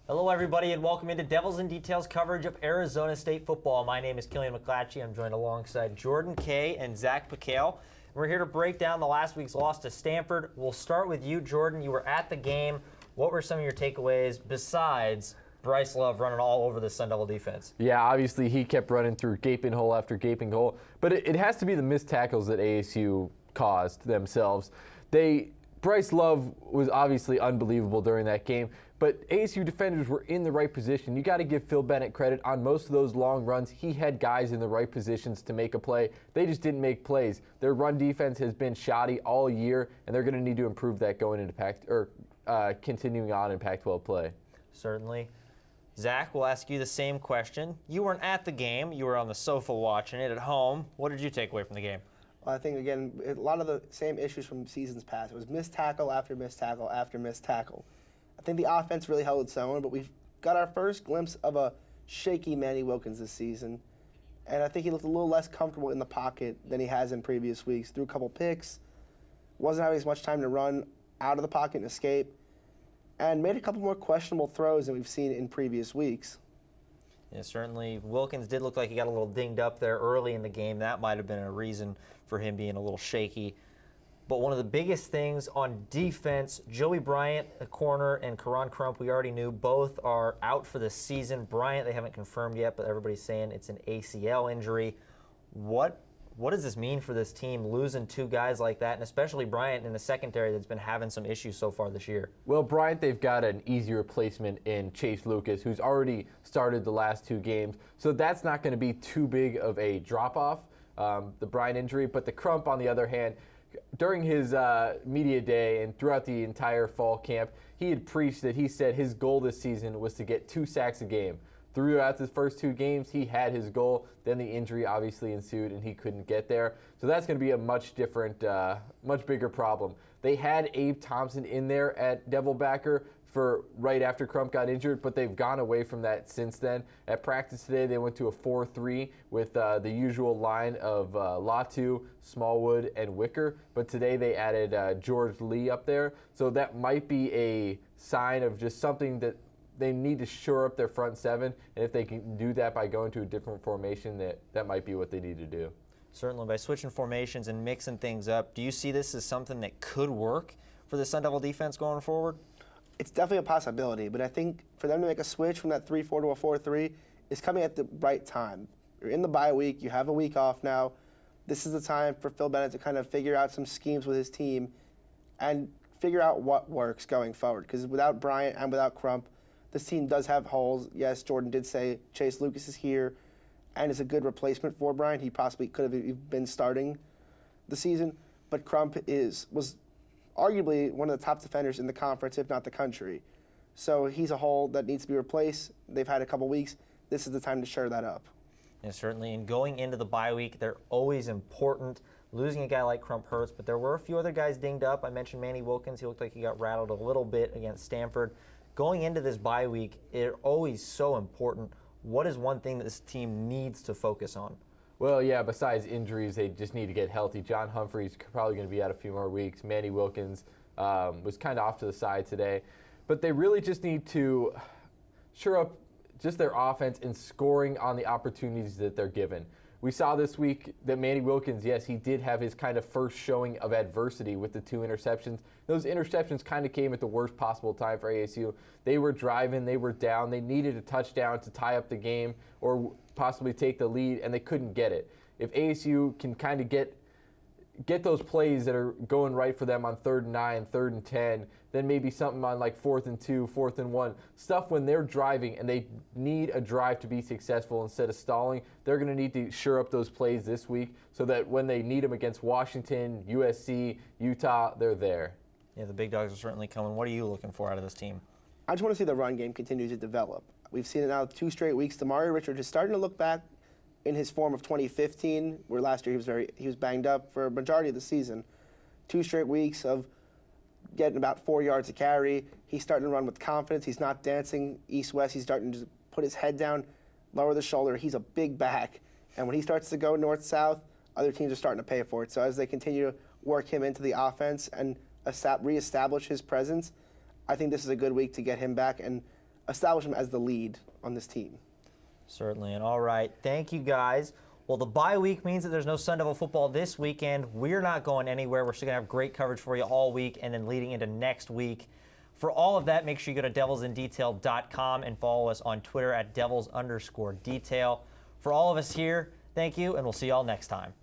Hello, everybody, and welcome into Devils in Details coverage of Arizona State football. My name is Killian McClatchey. I'm joined alongside Jordan Kaye and Zach Pekale. We're here to break down the last week's loss to Stanford. We'll start with you, Jordan. You were at the game. What were some of your takeaways besides Bryce Love running all over the Sun Devil defense? Yeah, obviously he kept running through gaping hole after gaping hole, but it has to be the missed tackles that ASU caused themselves. Bryce Love was obviously unbelievable during that game, but ASU defenders were in the right position. You got to give Phil Bennett credit on most of those long runs. He had guys in the right positions to make a play. They just didn't make plays. Their run defense has been shoddy all year, and they're going to need to improve that going into continuing on in Pac-12 play. Certainly. Zach, we'll ask you the same question. You weren't at the game. You were on the sofa watching it at home. What did you take away from the game? Well, I think, again, a lot of the same issues from seasons past. It was missed tackle after missed tackle after missed tackle. I think the offense really held its own, but we've got our first glimpse of a shaky Manny Wilkins this season. And I think he looked a little less comfortable in the pocket than he has in previous weeks. Threw a couple picks, wasn't having as much time to run out of the pocket and escape, and made a couple more questionable throws than we've seen in previous weeks. Yeah, certainly. Wilkins did look like he got a little dinged up there early in the game. That might have been a reason for him being a little shaky. But one of the biggest things on defense, Joey Bryant, a corner, and Karan Crump, we already knew, both are out for the season. Bryant, they haven't confirmed yet, but everybody's saying it's an ACL injury. What does this mean for this team, losing two guys like that, and especially Bryant in the secondary that's been having some issues so far this year? Well, Bryant, they've got an easy replacement in Chase Lucas, who's already started the last two games. So that's not going to be too big of a drop-off, the Bryant injury. But the Crump, on the other hand, during his media day and throughout the entire fall camp, he had preached that he said his goal this season was to get 2 sacks a game. Throughout the first 2 games, he had his goal. Then the injury obviously ensued, and he couldn't get there. So that's going to be a much different, much bigger problem. They had Abe Thompson in there at Devil backer for right after Crump got injured, but they've gone away from that since then. At practice today, they went to a 4-3 with the usual line of Latu, Smallwood, and Wicker. But today they added George Lee up there. So that might be a sign of just something that they need to shore up their front seven, and if they can do that by going to a different formation, that might be what they need to do. Certainly, by switching formations and mixing things up, do you see this as something that could work for the Sun Devil defense going forward? It's definitely a possibility, but I think for them to make a switch from that 3-4 to a 4-3 is coming at the right time. You're in the bye week, you have a week off now. This is the time for Phil Bennett to kind of figure out some schemes with his team and figure out what works going forward, because without Bryant and without Crump, this team does have holes. Yes, Jordan did say Chase Lucas is here and is a good replacement for Bryant. He possibly could have been starting the season, but Crump was arguably one of the top defenders in the conference, if not the country. So he's a hole that needs to be replaced. They've had a couple weeks. This is the time to shore that up. And certainly, and going into the bye week, they're always important. Losing a guy like Crump hurts, but there were a few other guys dinged up. I mentioned Manny Wilkins. He looked like he got rattled a little bit against Stanford. Going into this bye week, it's always so important. What is one thing that this team needs to focus on? Well, yeah, besides injuries, they just need to get healthy. John Humphrey's probably going to be out a few more weeks. Manny Wilkins was kind of off to the side today. But they really just need to shore up just their offense and scoring on the opportunities that they're given. We saw this week that Manny Wilkins, yes, he did have his kind of first showing of adversity with the 2 interceptions. Those interceptions kind of came at the worst possible time for ASU. They were driving, they were down, they needed a touchdown to tie up the game or possibly take the lead, and they couldn't get it. If ASU can kind of get those plays that are going right for them on 3rd and 9, 3rd and 10, then maybe something on like 4th and 2, 4th and 1. Stuff when they're driving and they need a drive to be successful instead of stalling, they're going to need to shore up those plays this week so that when they need them against Washington, USC, Utah, they're there. Yeah, the big dogs are certainly coming. What are you looking for out of this team? I just want to see the run game continue to develop. We've seen it now 2 straight weeks. Damari Richards is starting to look back in his form of 2015, where last year he was banged up for a majority of the season. 2 straight weeks of getting about 4 yards a carry. He's starting to run with confidence. He's not dancing east-west. He's starting to put his head down, lower the shoulder. He's a big back. And when he starts to go north-south, other teams are starting to pay for it. So as they continue to work him into the offense and reestablish his presence, I think this is a good week to get him back and establish him as the lead on this team. Certainly. And all right, thank you guys. Well, the bye week means that there's no Sun Devil football this weekend. We're not going anywhere. We're still going to have great coverage for you all week and then leading into next week. For all of that, make sure you go to devilsindetail.com and follow us on Twitter at devils_detail. For all of us here, thank you, and we'll see you all next time.